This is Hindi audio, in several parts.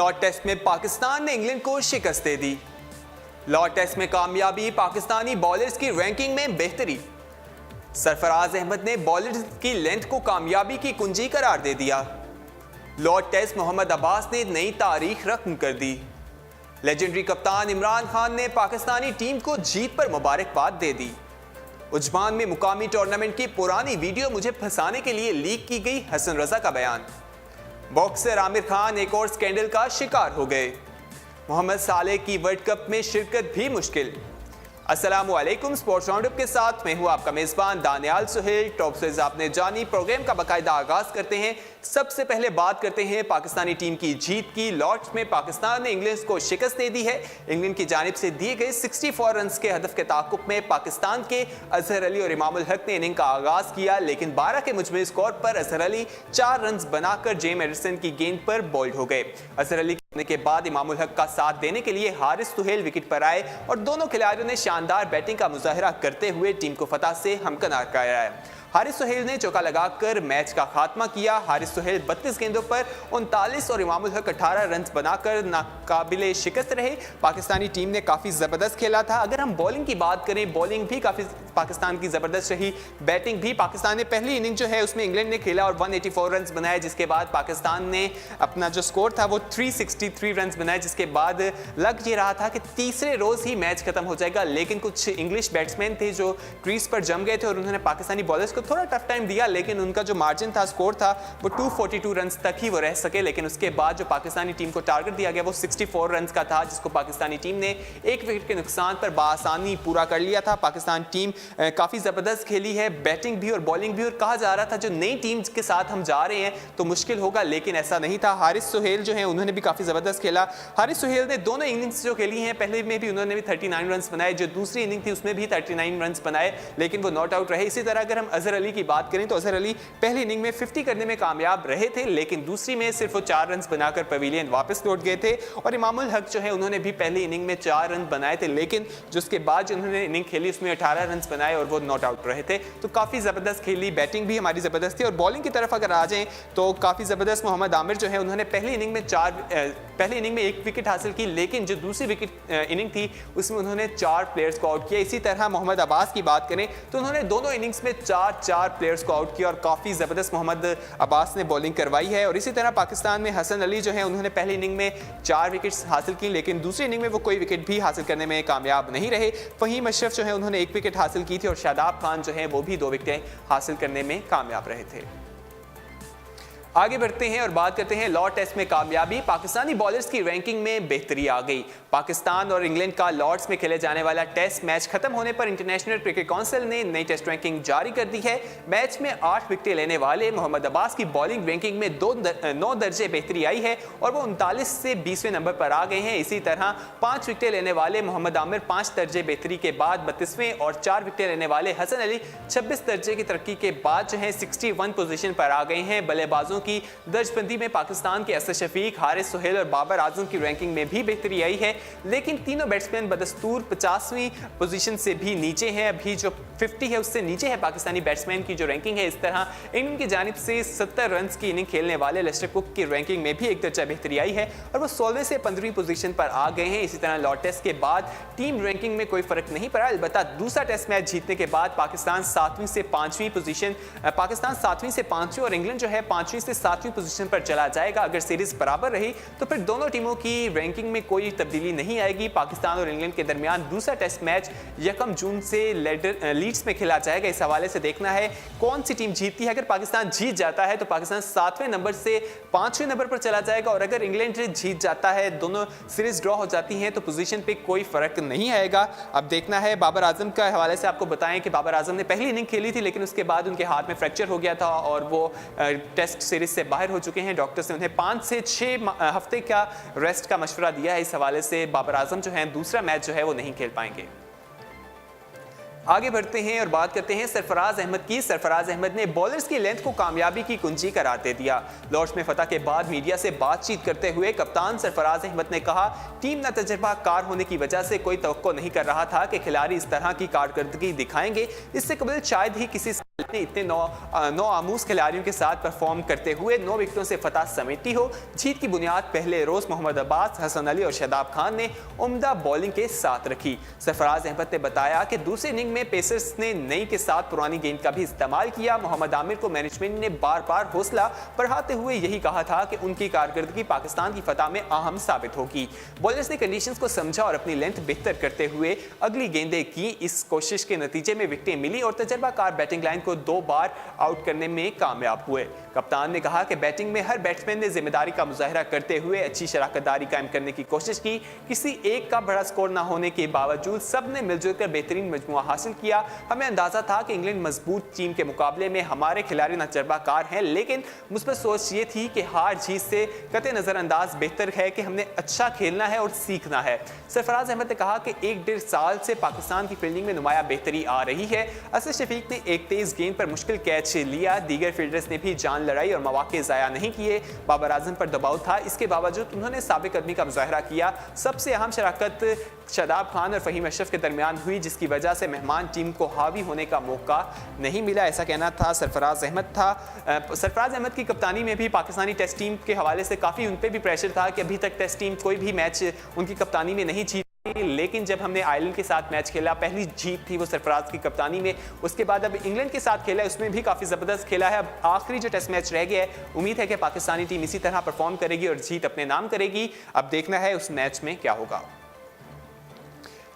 लॉर्ड टेस्ट में पाकिस्तान ने इंग्लैंड को शिकस्त दे दी। लॉर्ड टेस्ट में कामयाबी, पाकिस्तानी बॉलर्स की रैंकिंग में बेहतरी। सरफराज अहमद ने बॉलर्स की लेंथ को कामयाबी की कुंजी करार दे दिया। लॉर्ड टेस्ट मोहम्मद अब्बास ने नई तारीख रकम कर दी। लेजेंडरी कप्तान इमरान खान ने पाकिस्तानी टीम को जीत पर मुबारकबाद दे दी। उज्जमान में मुकामी टूर्नामेंट की पुरानी वीडियो मुझे फंसाने के लिए लीक की गई, हसन रजा का बयान। बॉक्सर आमिर खान एक और स्कैंडल का शिकार हो गए। मोहम्मद सालेह की वर्ल्ड कप में शिरकत भी मुश्किल। अस्सलामु अलैकुम, स्पोर्ट्स राउंडअप के साथ मैं हूं आपका मेजबान दानियाल सुहेल। टॉप से आपने जानी प्रोग्राम का बाकायदा आगाज करते हैं। सबसे पहले बात करते हैं पाकिस्तानी टीम की जीत की। लॉर्ड्स में पाकिस्तान ने इंग्लैंड को शिकस्त दे दी है। इंग्लैंड की जानिब से दिए गए 64 रन के हदफ के ताकुब में पाकिस्तान के अजहर अली और इमामुल हक ने इनिंग का आगाज किया, लेकिन 12 के मुजमई स्कोर पर अजहर अली 4 रन बनाकर जेम एंडरसन की गेंद पर बोल्ड हो गए। अजहर अली के बाद इमामुल हक का साथ देने के लिए हारिस सुहेल विकेट पर आए और दोनों खिलाड़ियों ने शानदार बैटिंग का मुजाहिरा करते हुए टीम को फतह से हमकिनार कराया। हारिस सुहेल ने चौका लगाकर मैच का खात्मा किया। हारिस सुहेल 32 गेंदों पर 39 और इमामुल हक 18 रन बनाकर नाकाबिले शिकस्त रहे। पाकिस्तानी टीम ने काफ़ी ज़बरदस्त खेला था। अगर हम बॉलिंग की बात करें, बॉलिंग भी काफ़ी पाकिस्तान की ज़बरदस्त रही। बैटिंग भी पाकिस्तान ने पहली इनिंग जो है उसमें इंग्लैंड ने खेला और 184 रन बनाए, जिसके बाद पाकिस्तान ने अपना जो स्कोर था वो 363 रन बनाए, जिसके बाद लग ये रहा था कि तीसरे रोज़ ही मैच खत्म हो जाएगा। लेकिन कुछ इंग्लिश बैट्समैन थे जो क्रीज पर जम गए थे और उन्होंने पाकिस्तानी बॉलर्स को थोड़ा टफ टाइम दिया, लेकिन उनका जो मार्जिन था, स्कोर था, वो 242 रन तक ही वो रह सके। लेकिन उसके बाद जो पाकिस्तानी टीम को टारगेट दिया गया वो 64 रन का था, जिसको पाकिस्तानी टीम ने एक विकेट के नुकसान पर बासानी पूरा कर लिया था। पाकिस्तान टीम काफ़ी ज़बरदस्त खेली है, बैटिंग भी और बॉलिंग भी, और कहा जा रहा था जो नई टीम के साथ हम जा रहे हैं तो मुश्किल होगा, लेकिन ऐसा नहीं था। हारिस सुहेल जो है उन्होंने भी काफ़ी ज़बरदस्त खेला। हारिस सुहेल ने दोनों इनिंग्स जो खेली हैं, पहले में भी उन्होंने भी 39 रन बनाए, जो दूसरी इनिंग थी उसमें भी 39 रन बनाए, लेकिन वो नॉट आउट रहे। इसी तरह अगर हम अजहर अली की बात करें तो अजहर अली पहली इनिंग में 50 करने में कामयाब रहे थे, लेकिन दूसरी में सिर्फ वो 4 रन बनाकर पवेलियन वापस लौट गए थे। और इमामुल हक जो है उन्होंने भी पहली इनिंग में 4 रन बनाए थे, लेकिन जो उसके बाद जो उन्होंने इनिंग खेली उसमें 18 रन बनाए और वो नॉट आउट रहे थे। तो काफ़ी ज़बरदस्त खेली, बैटिंग भी हमारी ज़बरदस्त थी। और बॉलिंग की तरफ अगर आ जाएं तो काफ़ी ज़बरदस्त मोहम्मद आमिर जो है उन्होंने पहली इनिंग में 1 विकेट हासिल की, लेकिन जो दूसरी विकेट इनिंग थी उसमें उन्होंने 4 प्लेयर्स को आउट किया। इसी तरह मोहम्मद अब्बास की बात करें तो उन्होंने दोनों इनिंग्स में 4 प्लेयर्स को आउट किया और काफ़ी ज़बरदस्त मोहम्मद अब्बास ने बॉलिंग करवाई है। और इसी तरह पाकिस्तान में हसन अली जो है उन्होंने पहली इनिंग में 4 विकेट्स हासिल की, लेकिन दूसरी इनिंग में वो कोई विकेट भी हासिल करने में कामयाब नहीं रहे। फहीम अशरफ जो है उन्होंने 1 विकेट हासिल की थी और शादाब खान जो है वो भी 2 विकेटें हासिल करने में कामयाब रहे थे। आगे बढ़ते हैं और बात करते हैं लॉर्ड टेस्ट में कामयाबी, पाकिस्तानी बॉलर्स की रैंकिंग में बेहतरी आ गई। पाकिस्तान और इंग्लैंड का लॉर्ड्स में खेले जाने वाला टेस्ट मैच खत्म होने पर इंटरनेशनल क्रिकेट काउंसिल ने नई टेस्ट रैंकिंग जारी कर दी है। मैच में 8 विकेटें लेने वाले मोहम्मद अब्बास की बॉलिंग रैंकिंग में 9 दर्जे बेहतरी आई है और वो 39 से 20वें नंबर पर आ गए हैं। इसी तरह 5 विकेटें लेने वाले मोहम्मद आमिर 5 दर्जे बेहतरी के बाद 32वें और 4 विकेटें लेने वाले हसन अली 26 दर्जे की तरक्की के बाद जो है 61 पोजीशन पर आ गए हैं। बल्लेबाजों की दर्जबंदी में पाकिस्तान के असद शफीक, हारिस सुहेल और बाबर आजम की रैंकिंग में भी बेहतरी आई है, लेकिन तीनों बैट्समैन बदस्तूर 50वीं पोजीशन से भी नीचे हैं। अभी जो 50 है उससे नीचे है पाकिस्तानी बैट्समैन की जो रैंकिंग है। इस तरह इंग्लैंड की जानिब से 70 रन की इनिंग खेलने वाले लेस्टर कुक की रैंकिंग में भी एक दर्जा बेहतरी आई है और वो 16 से 15वीं पोजीशन पर आ गए हैं। इसी तरह लॉर्ड टेस्ट के बाद टीम रैंकिंग में कोई फर्क नहीं पड़ा, अलबत्ता दूसरा टेस्ट मैच जीतने के बाद पाकिस्तान 7वीं से 5वीं और इंग्लैंड जो है 5वीं से 7वीं पोजीशन पर चला जाएगा। अगर सीरीज बराबर रही तो फिर दोनों टीमों की रैंकिंग में कोई तब्दीली नहीं आएगी। पाकिस्तान और इंग्लैंड के दरमियान दूसरा टेस्ट मैच 1 जून से लीड्स में खेला जाएगा। इस हवाले से देखना है कौन सी टीम जीतती है। अगर पाकिस्तान जीत जाता है तो पाकिस्तान 7वें नंबर से 5वें नंबर पर चला जाएगा और अगर इंग्लैंड जीत जाता है, दोनों सीरीज ड्रॉ हो जाती हैं, तो पोजीशन पे कोई फर्क नहीं आएगा। अब देखना है। बाबर आजम का हवाले से आपको बताएं कि बाबर आजम ने पहली इनिंग खेली थी, लेकिन उसके बाद उनके हाथ में फ्रैक्चर हो गया था और वो टेस्ट सीरीज से बाहर हो चुके हैं। डॉक्टर्स ने उन्हें 5 से 6 हफ्ते का रेस्ट का मशवरा दिया है। इस हवाले से बाबर आजम जो है दूसरा मैच जो है वो नहीं खेल पाएंगे। आगे बढ़ते हैं और बात करते हैं सरफराज अहमद की। सरफराज अहमद ने बॉलर्स की लेंथ को कामयाबी की कुंजी करार दे दिया। लॉर्ड्स में फतह के बाद मीडिया से बातचीत करते हुए कप्तान सरफराज अहमद ने कहा, टीम ना तजर्बा कार होने की वजह से कोई तवक्को नहीं कर रहा था कि खिलाड़ी इस तरह की कारकर्दगी दिखाएंगे। इससे कबल शायद ही किसी ने इतने नौ आमूज खिलाड़ियों के साथ परफॉर्म करते हुए 9 विकेटों से फतह समेटी हो। जीत की बुनियाद पहले रोज मोहम्मद अब्बास, हसन अली और शादाब खान ने उम्दा बॉलिंग के साथ रखी। सरफराज अहमद ने बताया कि दूसरी इनिंग में पेसर्स ने नई के साथ पुरानी गेंद का भी इस्तेमाल किया। मोहम्मद आमिर को मैनेजमेंट ने बार बार हौसला बढ़ाते हुए यही कहा था कि उनकी कारकर्दगी पाकिस्तान की फतह में अहम साबित होगी। बॉलर्स ने कंडीशंस को समझा और अपनी लेंथ बेहतर करते हुए अगली गेंदें की। इस कोशिश के नतीजे में विकेटें मिली और तजर्बाकार बैटिंग लाइन को 2 बार आउट करने में कामयाब हुए। कप्तान ने कहा कि बैटिंग में हर बैट्समैन ने जिम्मेदारी का मुजाहरा करते हुए अच्छी शराकतदारी कायम करने की कोशिश की। किसी एक का बड़ा स्कोर न होने के बावजूद सब ने मिलजुल कर बेहतरीन मजमुआ हासिल किया। हमें अंदाजा था कि इंग्लैंड मजबूत टीम के मुकाबले में हमारे खिलाड़ी तजर्बाकार हैं, लेकिन मुस्बत सोच ये थी कि हार जीत से कतई नजरअंदाज बेहतर है कि हमने अच्छा खेलना है और सीखना है। सरफराज अहमद ने कहा कि 1-1.5 साल से पाकिस्तान की फील्डिंग में नुमाया बेहतरी आ रही है। असद शफीक ने एक तेज गेंद पर मुश्किल कैच लिया। दीगर फील्डर्स ने भी जान लड़ाई और मौके ज़ाया नहीं किए। बाबर आजम पर दबाव था, इसके बावजूद उन्होंने साबिक कदमी का मुजाहरा किया। सबसे अहम शराकत शादाब खान और फहीम अशरफ के दरमियान हुई, जिसकी वजह से मेहमान टीम को हावी होने का मौका नहीं मिला। ऐसा कहना था सरफराज अहमद था। सरफराज अहमद की कप्तानी में भी पाकिस्तानी टेस्ट टीम के हवाले से काफ़ी उन पर भी प्रेशर था कि अभी तक टेस्ट टीम कोई भी मैच उनकी कप्तानी में नहीं जीती, लेकिन जब हमने आयरलैंड के साथ मैच खेला, पहली जीत थी वो सरफराज की कप्तानी में। उसके बाद अब इंग्लैंड के साथ खेला, उसमें भी काफ़ी ज़बरदस्त खेला है। अब आखिरी जो टेस्ट मैच रह गया है, उम्मीद है कि पाकिस्तानी टीम इसी तरह परफॉर्म करेगी और जीत अपने नाम करेगी। अब देखना है उस मैच में क्या होगा।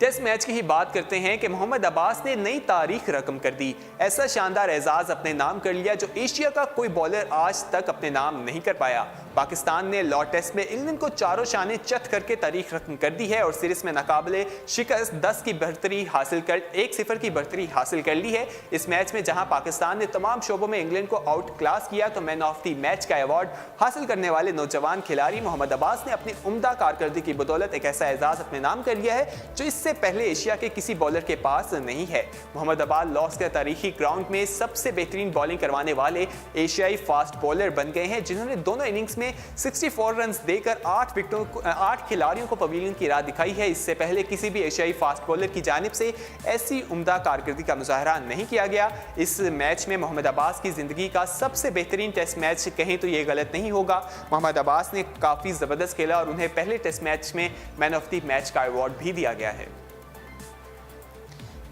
टेस्ट मैच की ही बात करते हैं कि मोहम्मद अब्बास ने नई तारीख रकम कर दी। ऐसा शानदार एजाज अपने नाम कर लिया जो एशिया का कोई बॉलर आज तक अपने नाम नहीं कर पाया। पाकिस्तान ने लॉर्ड टेस्ट में इंग्लैंड को चारों शाने चत करके तारीख रकम कर दी है और सीरीज में नाकाबिले शिकस्त 10 की बढ़तरी हासिल कर 1-0 की बढ़तरी हासिल कर ली है। इस मैच में जहां पाकिस्तान ने तमाम शोबों में इंग्लैंड को आउट क्लास किया, तो मैन ऑफ द मैच का अवार्ड हासिल करने वाले नौजवान खिलाड़ी मोहम्मद अब्बास ने अपनी उम्दा कारकर्दगी की बदौलत एक ऐसा एजाज अपने नाम कर लिया है जो इससे पहले एशिया के किसी बॉलर के पास नहीं है। मोहम्मद अब्बास लॉर्ड्स के तारीखी ग्राउंड में सबसे बेहतरीन बॉलिंग करवाने वाले एशियाई फास्ट बॉलर बन गए हैं, जिन्होंने दोनों इनिंग्स में 64 रन देकर 8 खिलाड़ियों को पवेलियन की राह दिखाई है। इससे पहले किसी भी एशियाई फास्ट बॉलर की जानिब से ऐसी उम्दा कारकर्दगी का मुजाहरा नहीं किया गया। इस मैच में मोहम्मद अब्बास की जिंदगी का सबसे बेहतरीन टेस्ट मैच कहें तो ये गलत नहीं होगा। मोहम्मद अब्बास ने काफ़ी ज़बरदस्त खेला और उन्हें पहले टेस्ट मैच में मैन ऑफ द मैच का अवार्ड भी दिया गया है।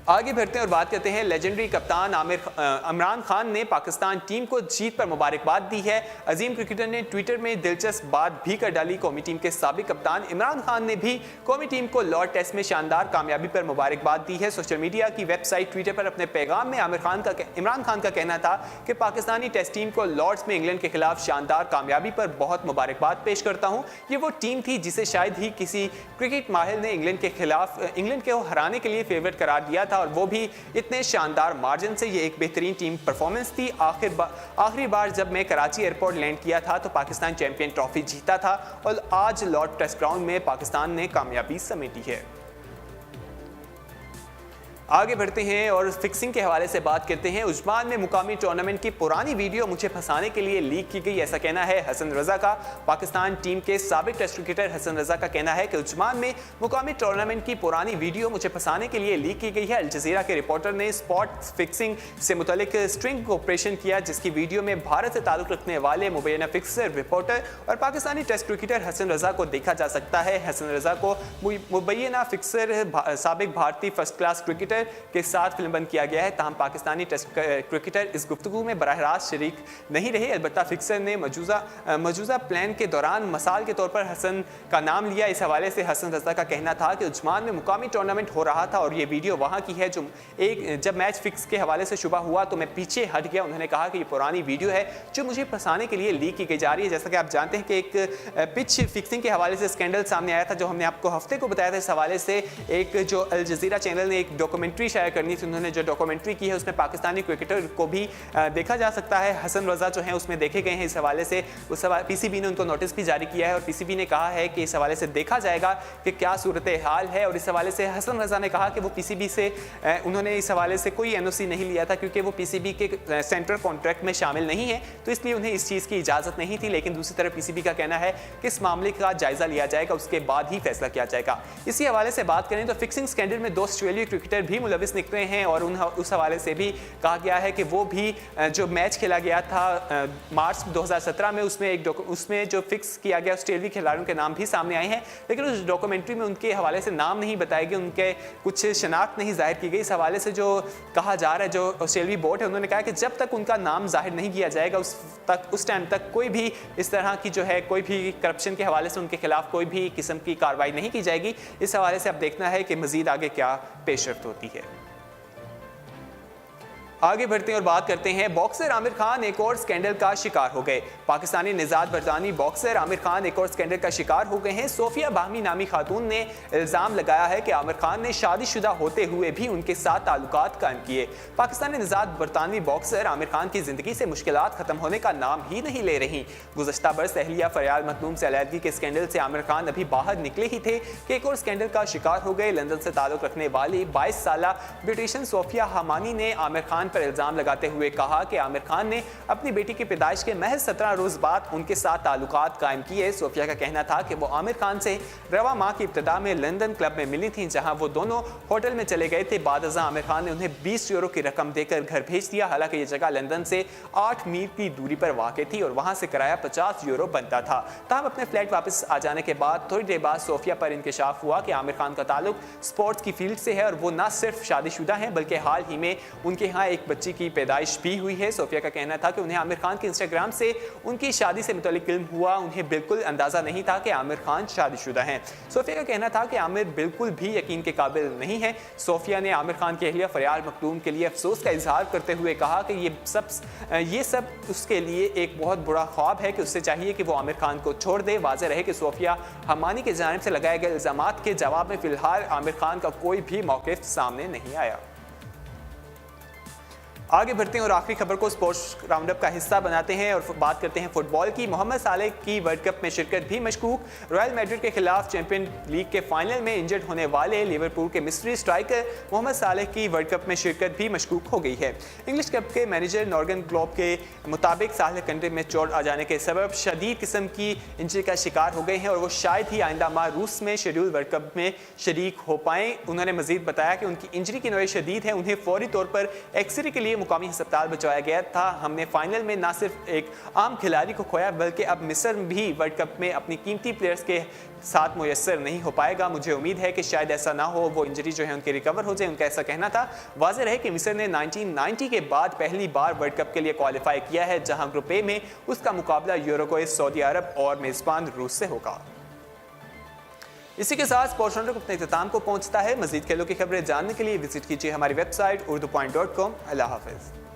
आगे बढ़ते हैं और बात करते हैं लेजेंडरी कप्तान इमरान खान ने पाकिस्तान टीम को जीत पर मुबारकबाद दी है। अजीम क्रिकेटर ने ट्विटर में दिलचस्प बात भी कर डाली। कौमी टीम के साबिक कप्तान इमरान खान ने भी कौमी टीम को लॉर्ड टेस्ट में शानदार कामयाबी पर मुबारकबाद दी है। सोशल मीडिया की वेबसाइट ट्विटर पर अपने पैगाम में इमरान खान का कहना था कि पाकिस्तानी टेस्ट टीम को लॉर्ड्स में इंग्लैंड के खिलाफ शानदार कामयाबी पर बहुत मुबारकबाद पेश करता हूँ। ये वो टीम थी जिसे शायद ही किसी क्रिकेट माहिर ने इंग्लैंड को हराने के लिए फेवरेट करार दिया था, और वो भी इतने शानदार मार्जिन से। ये एक बेहतरीन टीम परफॉर्मेंस थी। आखिरी बार जब मैं कराची एयरपोर्ट लैंड किया था तो पाकिस्तान चैंपियन ट्रॉफी जीता था और आज लॉर्ड टेस्ट ग्राउंड में पाकिस्तान ने कामयाबी समेटी है। आगे बढ़ते हैं और फिक्सिंग के हवाले से बात करते हैं। उस्मान में मुकामी टूर्नामेंट की पुरानी वीडियो मुझे फंसाने के लिए लीक की गई, ऐसा कहना है हसन रजा का। पाकिस्तान टीम के साबिक टेस्ट क्रिकेटर हसन रजा का कहना है कि उस्मान में मुकामी टूर्नामेंट की पुरानी वीडियो मुझे फंसाने के लिए लीक की गई है। अल जज़ीरा के रिपोर्टर ने स्पॉट फिक्सिंग से मुतल्लिक स्ट्रिंग ऑपरेशन किया, जिसकी वीडियो में भारत से ताल्लुक रखने वाले मुबैना फिक्सर, रिपोर्टर और पाकिस्तानी टेस्ट क्रिकेटर हसन रजा को देखा जा सकता है। हसन रजा को मुबैना फिक्सर साबिक भारतीय फर्स्ट क्लास क्रिकेटर के साथ फिल्मबंद किया गया है। तमाम पाकिस्तानी टेस्ट क्रिकेटर इस गुफ्तगू में बराह रास्त शरीक नहीं रहे। अलबत्ता फिक्सर ने मौजूदा प्लान के दौरान मसाल के तौर पर हसन का नाम लिया। इस हवाले से हसन रजा का कहना था कि उस्मान में मुकामी टूर्नामेंट हो रहा था और ये वीडियो वहाँ की है। जब मैच फिक्स के हवाले से शुबा हुआ तो मैं पीछे हट गया। उन्होंने कहा कि ये पुरानी वीडियो है जो मुझे फंसाने के लिए लीक की गई जा रही है। जैसा कि आप जानते हैं कि एक पिच फिक्सिंग के हवाले से स्कैंडल सामने आया था, जो हमने आपको हफ्ते को बताया था। इस हवाले से एक जो अल जज़ीरा चैनल ने एक डॉक्यूमेंट्री शाया करनी थी, उन्होंने जो डॉक्यूमेंट्री की है उसमें पाकिस्तानी क्रिकेटर को भी देखा जा सकता है। हसन रजा जो है उसमें देखे गए हैं। इस हवाले से पीसीबी ने उनको नोटिस भी जारी किया है और पीसीबी ने कहा है कि इस हवाले से देखा जाएगा कि क्या सूरत हाल है। और इस हवाले से हसन रजा ने कहा कि वो पीसीबी से उन्होंने इस हवाले से कोई एनओसी नहीं लिया था, क्योंकि वो पीसीबी के सेंट्रल कॉन्ट्रैक्ट में शामिल नहीं है, तो इसलिए उन्हें इस चीज़ की इजाज़त नहीं थी। लेकिन दूसरी तरफ पीसीबी का कहना है कि इस मामले का जायजा लिया जाएगा, उसके बाद ही फैसला किया जाएगा। इसी हवाले से बात करें तो फिक्सिंग स्कैंडल में 2 ऑस्ट्रेलियाई क्रिकेटर भी भी मुलविस निकले हैं और उस हवाले से भी कहा गया है कि वो भी जो मैच खेला गया था मार्च 2017 में, उसमें जो फिक्स किया गया ऑस्ट्रेलियाई खिलाड़ियों के नाम भी सामने आए हैं, लेकिन उस डॉक्यूमेंट्री में उनके हवाले से नाम नहीं बताए गए, उनके कुछ शनाख्त नहीं जाहिर की गई। इस हवाले से जो कहा जा रहा है, जो ऑस्ट्रेलियाई बोर्ड है, उन्होंने कहा कि जब तक उनका नाम जाहिर नहीं किया जाएगा उस टाइम तक कोई भी इस तरह की जो है कोई भी करप्शन के हवाले से उनके खिलाफ कोई भी किस्म की कार्रवाई नहीं की जाएगी। इस हवाले से अब देखना है कि मजीद आगे क्या पेशरफ्त होती है। आगे बढ़ते हैं और बात करते हैं, बॉक्सर आमिर खान एक और स्कैंडल का शिकार हो गए। पाकिस्तानी निजात बरतानी बॉक्सर आमिर खान एक और स्कैंडल का शिकार हो गए हैं। सोफिया बाहमी नामी खातून ने इल्जाम लगाया है कि आमिर खान ने शादीशुदा होते हुए भी उनके साथ ताल्लुकात कायम किए। पाकिस्तानी निजात बरतानवी बॉक्सर आमिर खान की जिंदगी से मुश्किलात खत्म होने का नाम ही नहीं ले रही। गुज़श्ता बरस अहलिया फरियाल मखदूम से अलहदगी के स्कैंडल से आमिर खान अभी बाहर निकले ही थे कि एक और स्कैंडल का शिकार हो गए। लंदन से ताल्लुक रखने वाली 22 साला ब्यूटिशियन सोफिया हमानी ने आमिर खान पर इल्जाम लगाते हुए कहा कि आमिर खान ने अपनी बेटी की पैदाइश के महज 17 रोज बाद उनके साथ ताल्लुकात कायम किए। सोफिया का कहना था कि वो आमिर खान से रवा माह की इब्तिदा में लंदन क्लब में मिली थी, जहां वो दोनों होटल में चले गए थे। बाद अज़ां आमिर खान ने उन्हें 20 यूरो की रकम देकर घर भेज दिया। हालांकि ये जगह लंदन से 8 मील की दूरी पर वाक़ थी और वहां से किराया 50 यूरो बनता था। तब अपने फ्लैट वापस आ जाने के बाद थोड़ी देर बाद सोफिया पर इंकशाफ हुआ कि आमिर खान का ताल्लुक स्पोर्ट्स की फील्ड से है और वो न सिर्फ शादीशुदा हैं बल्कि हाल ही में उनके यहाँ एक बच्ची की पैदाइश भी हुई है। सोफिया का कहना था कि उन्हें आमिर खान के इंस्टाग्राम से उनकी शादी से मुतल्लिक इल्म हुआ। उन्हें बिल्कुल अंदाजा नहीं था कि आमिर खान शादीशुदा हैं। सोफिया का कहना था कि आमिर बिल्कुल भी यकीन के काबिल नहीं है। सोफिया ने आमिर खान की अहलिया फरियाल मखदूम के लिए अफसोस का इजहार करते हुए कहा कि ये सब उसके लिए एक बहुत बुरा ख्वाब है कि उससे चाहिए कि वो आमिर खान को छोड़ दे। वाज़ेह रहे कि सोफिया हमानी की जानिब से लगाए गए इल्जामात के जवाब में फिलहाल आमिर खान का कोई भी मौक़िफ़ सामने नहीं आया। आगे बढ़ते हैं और आखिरी खबर को स्पोर्ट्स राउंडअप का हिस्सा बनाते हैं और बात करते हैं फुटबॉल की। मोहम्मद सालेह की वर्ल्ड कप में शिरकत भी मशकूक। रॉयल मैड्रिड के खिलाफ चैंपियन लीग के फाइनल में इंजर्ड होने वाले लिवरपूल के मिस्ट्री स्ट्राइकर मोहम्मद सालेह की वर्ल्ड कप में शिरकत भी मशकूक हो गई है। इंग्लिश क्लब के मैनेजर नॉर्गन ग्लोब के मुताबिक सालेह कंधे में चोट आ जाने के सबब शदीद किस्म की इंजरी का शिकार हो गए हैं और वो शायद ही आइंदा माह रूस में शेड्यूल वर्ल्ड कप में शरीक हो पाएँ। उन्होंने मजीद बताया कि उनकी इंजरी की नौई शदीद है, उन्हें फौरी तौर पर एक्सरे के लिए मुकामी अस्पताल भिजवाया गया था। हमने फाइनल में न सिर्फ एक आम खिलाड़ी को खोया बल्कि अब मिस्र भी वर्ल्ड कप में अपनी कीमती प्लेयर्स के साथ मुयस्सर नहीं हो पाएगा। मुझे उम्मीद है कि शायद ऐसा ना हो, वो इंजरी जो है उनकी रिकवर हो जाए। उनका ऐसा कहना था। वाज़ेह रहे कि मिस्र ने 1990 के बाद पहली बार वर्ल्ड कप के लिए क्वालिफाई किया है, जहां ग्रुप ए में उसका मुकाबला यूरुग्वे, सऊदी अरब और मेजबान रूस से होगा। इसी के साथ स्पोर्ट्स राउंडअप अपने इख्तिताम को पहुंचता है। मजीद खेलों की खबरें जानने के लिए विजिट कीजिए हमारी वेबसाइट urdu.com। अल्लाह हाफिज़।